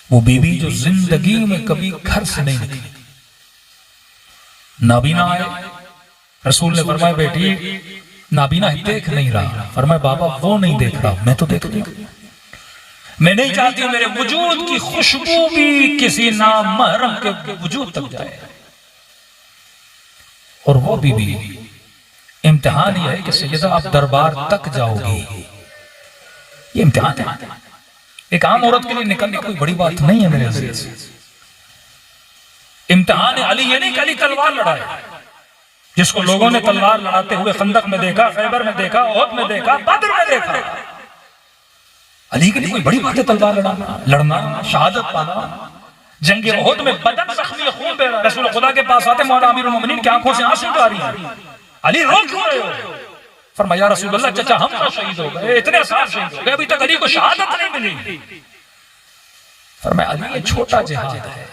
वो बीबी जो जिंदगी में कभी घर से नहीं निकली, नाबीना आए, रसूल ने फरमाया बेटी नाबीना देख नहीं रहा, फरमाया बाबा वो नहीं देख रहा, मैं तो देख रही हूं। मैं नहीं चाहती मेरे वजूद की खुशबू भी किसी नामहरम के वजूद तक जाए। और वो बीबी, इम्तिहान यह है कि सैयदा आप दरबार तक जाओगी, ये इम्तिहान है। एक आम औरत के लिए निकलना कोई बड़ी बात नहीं है मेरे अजीज। इम्तिहान है अली, ये नहीं कि अली तलवार लड़ाए, जिसको लोगों ने तलवार लड़ाते हुए खंदक में देखा, खैबर में देखा, ओहद में देखा, बद्र में देखा। अली के लिए कोई बड़ी बात है तलवार लड़ना, शहादत पाना। जंग ओहद में बदन जख्मी, खून बह रहा, रसूल खुदा के पास आते मौला अमीरुल मोमिनीन की आंखों से आंसू आ रही है। अली रो क्यों रहे हो? फरमाया रसूल अल्लाह चाचा हम तो शहीद हो गए, इतने साल शहीद हो गए, अभी तक अली को शहादत नहीं मिली। फरमाया अली ये छोटा जिहाद है,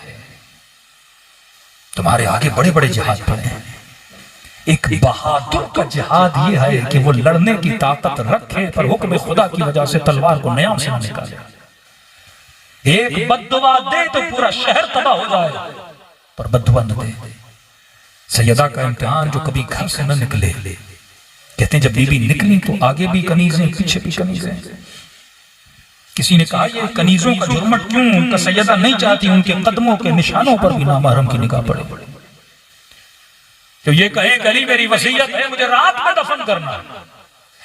तुम्हारे आगे बड़े बड़े जिहाद पड़े हैं। एक बहादुर का जिहाद ये है कि वो लड़ने की ताकत रखे पर हुक्म खुदा की वजह से तलवार को न्याम से न निकाले। एक बद्दुआ दे तो पूरा शहर तबाह हो जाए, पर बद्दुआ न दे। सैयदा का इम्तिहान जो कभी घर से न निकले, कहते हैं जब बीबी निकली तो आगे भी कनीजें, पीछे भी कनीजें। किसी ने कहा ये कनीजों का जुर्मट क्यों? उनका सैयदा नहीं चाहती उनके कदमों के निशानों पर भी नामहरम की निगाह पड़े। तो ये कहे गली मेरी वसीयत है मुझे रात में दफन करना,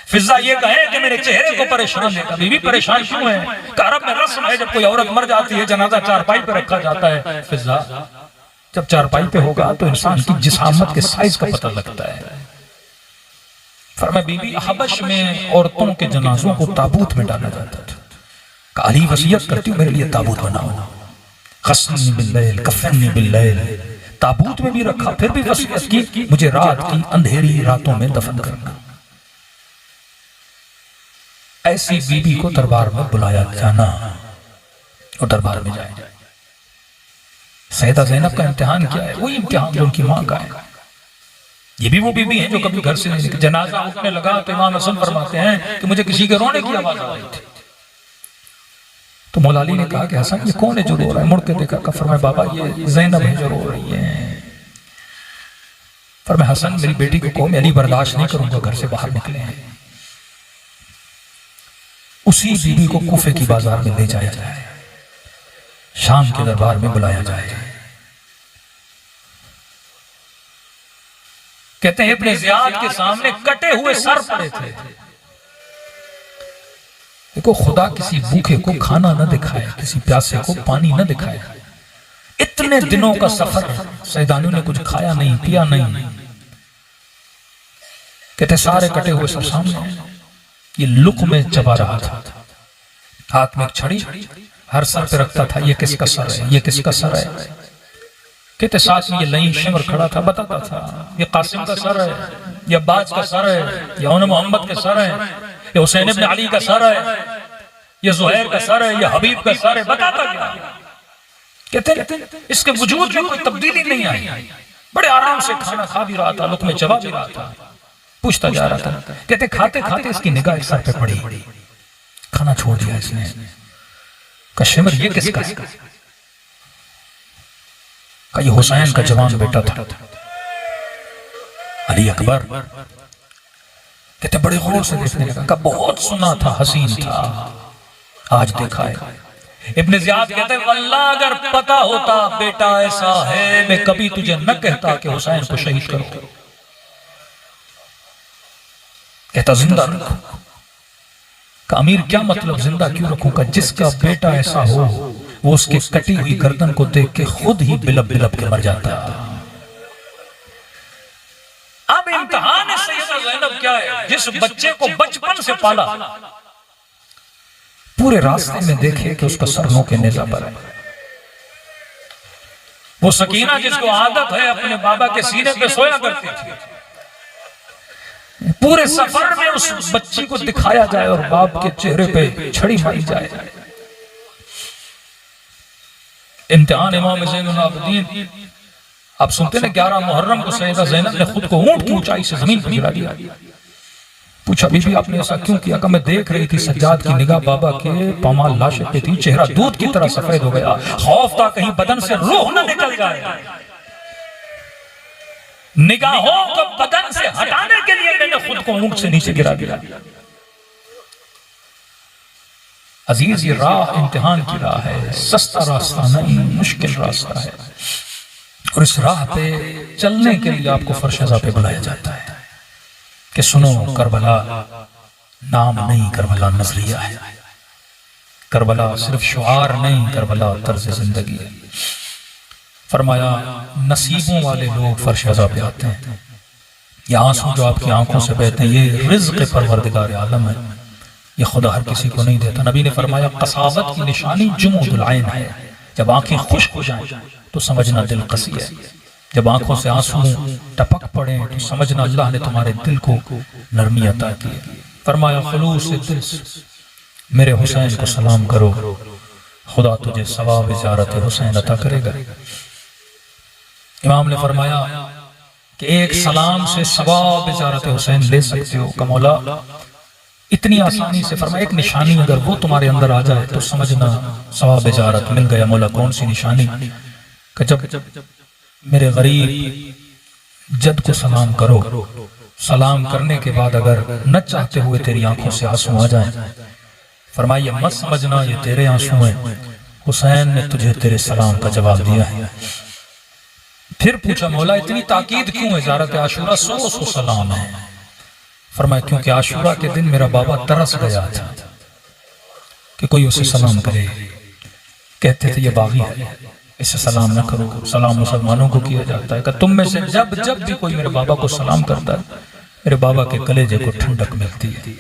फिजा ये कहे कि मेरे चेहरे को परेशान है। बीबी परेशान क्यों है? अरब में रस्म है जब कोई औरत मर जाती है जनाजा चारपाई पे रखा जाता है। फिजा जब चारपाई पे होगा तो इंसान की जिस्मात के साइज का पता लगता है। फरमाया बीबी हबश में औरतों के जनाजों को ताबूत में डाला जाता था। काली वसीयत करती हूँ मेरे लिए ताबूत बनाओ, खस्नी बिल्लैल कफनी बिल्लैल, ताबूत में भी रखा, फिर भी वसीयत की मुझे रात की अंधेरी रातों में दफन करना। ऐसी बीबी को दरबार में बुलाया जाना और दरबार में जाए। सैयदा ज़ैनब का इम्तिहान क्या है? वही इम्तिहान जो उनकी मां का है। ये भी वो बीबी है जो कभी घर से नहीं निकली। जनाजा उठने लगा तो इमाम हसन फरमाते हैं कि मुझे किसी के रोने की आवाज आ रही थी। तो मौला अली ने कहा कि हसन ये कौन है जो रो रहा है? मुड़ के देखा, फरमाया बाबा ये ज़ैनब है जो रो रही है। फरमाया हसन मेरी बेटी को कहो मैं अली बर्दाश्त नहीं करूंगा घर से बाहर निकले हैं। उसी बीबी को कूफे की बाजार में ले जाया जाए, शाम के दरबार में बुलाया जाए। कहते हैं इब्ने ज़ियाद के सामने कटे हुए सर पड़े थे। देखो खुदा किसी भूखे को खाना न दिखाए, किसी प्यासे को पानी न दिखाए। इतने दिनों का सफर, सैयदानियों ने कुछ खाया नहीं पिया नहीं। कहते सारे कटे हुए सर सामने, ये लुक में चबा रहा था, हाथ में एक छड़ी हर सर पे रखता था। ये किसका सर है? ये किसका सर है? कहते साथ में ये लईन शिमर खड़ा था, बताता था ये कासिम का सर है, ये अब्बास का सर है, ये उन मोहम्मद के सर है, ये हुसैन इब्न अली का सर है, ये जुहैर का सर है, ये हबीब का सर है, बताता गया। कहते इसके वजूद में कोई तब्दीली नहीं आई। बड़े आराम से खाना खा भी रहा था, लुक में चबा भी रहा था, पूछता जा रहा था। कहते खाते खाते इसकी निगाह एक सर पे पड़ी, खाना छोड़ दिया इसने। का शिमर ये किसका? का ये हुसैन का जवान बेटा था, अली अकबर। कहते बड़े गौर से देखने लगा, का बहुत सुना था, हसीन था, आज देखा है। इब्ने ज़ियाद कहते वल्लाह अगर पता होता बेटा ऐसा है मैं कभी तुझे न कहता कि हुसैन को शहीद करो। कहता जिंदा रखो। का अमीर क्या मतलब जिंदा क्यों रखूं? का जिसका बेटा ऐसा हो वो उसके कटी हुई गर्दन को देख के खुद ही बिलब बिलब के मर जाता। अब इम्तिहान है सैयदा ज़ैनब क्या है? जिस बच्चे को बचपन से पाला, पूरे रास्ते में देखे कि उसका सर नोके नेज़ा पर है। वो सकीना जिसको आदत है अपने बाबा के सीने पे सोया करती थी, पूरे सफर में उस बच्ची को दिखाया जाए और बाप के चेहरे पे छड़ी मारी जाए। इम्तिहान इमाम ज़ैनुल आबिदीन, आप सुनते ना 11 मुहर्रम को सैयदा ज़ैनब ने खुद को ऊंट की ऊंचाई से जमीन पर गिरा दिया। पूछा बीबी आपने ऐसा क्यों किया? कहा मैं देख रही थी सज्जाद की निगाह बाबा के पामाल लाशे पे थी, चेहरा दूध की तरह सफेद हो गया, खौफ था कहीं बदन से रूह न निकल जाए। निगाहों को बदन से हटाने के लिए मैंने खुद को ऊंट से नीचे गिरा दिया। अजीज, ये राह इम्तिहान की राह है, सस्ता रास्ता नहीं, मुश्किल रास्ता है। और इस राह पे चलने के लिए आपको फर्शज़ा पे बुलाया जाता है कि सुनो, करबला नाम नहीं, करबला नजरिया है। करबला सिर्फ शुआर नहीं, करबला तर्ज जिंदगी है। फरमाया नसीबों वाले लोग फर्शज़ा पे आते हैं। ये आंसू जो आपकी आंखों से बहते हैं, ये रिज़्क़ परवरदिगार आलम है, ये खुदा हर किसी को नहीं देता। नबी ने फरमाया कसावत की निशानी जुमूदुल ऐन है। जब आंखें खुश्क हो जाएं तो समझना दिल कसी है। जब आंखों से आंसू टपक पड़े तो समझना अल्लाह ने तुम्हारे दिल को नरमी अता की। फरमाया खुलूस से दिल से मेरे हुसैन को सलाम करो, खुदा तुझे सवाब ज़ियारत हुसैन अता करेगा। इमाम ने फरमाया कि एक सलाम से सवाब ज़ियारत हुसैन ले सकते हो। कमौला इतनी आसानी से फरमाया एक निशानी अगर वो तुम्हारे अंदर आ जाए तो समझना सवाब ज़ियारत मिल गया। मौला कौन सी निशानी? कि जब मेरे गरीब जद को सलाम करो, सलाम करने के बाद अगर न चाहते हुए तेरी आंखों से आंसू आ जाएं, फरमाइए मत समझना ये तेरे आंसू हैं, हुसैन ने तुझे तेरे सलाम का जवाब दिया है। फिर पूछा मौला इतनी ताकीद क्यों है? ज़ियारत आशूरा 100 सलाम है। फरमाया क्योंकि आशूरा के दिन मेरा बाबा तरस गया था कि कोई उसे सलाम करे। कहते थे ये बागी है, इसे सलाम न करो। सलाम मुसलमानों को किया जाता है कि तुम में से जब जब भी कोई मेरे बाबा को सलाम करता है, मेरे बाबा के कलेजे को ठंडक मिलती है।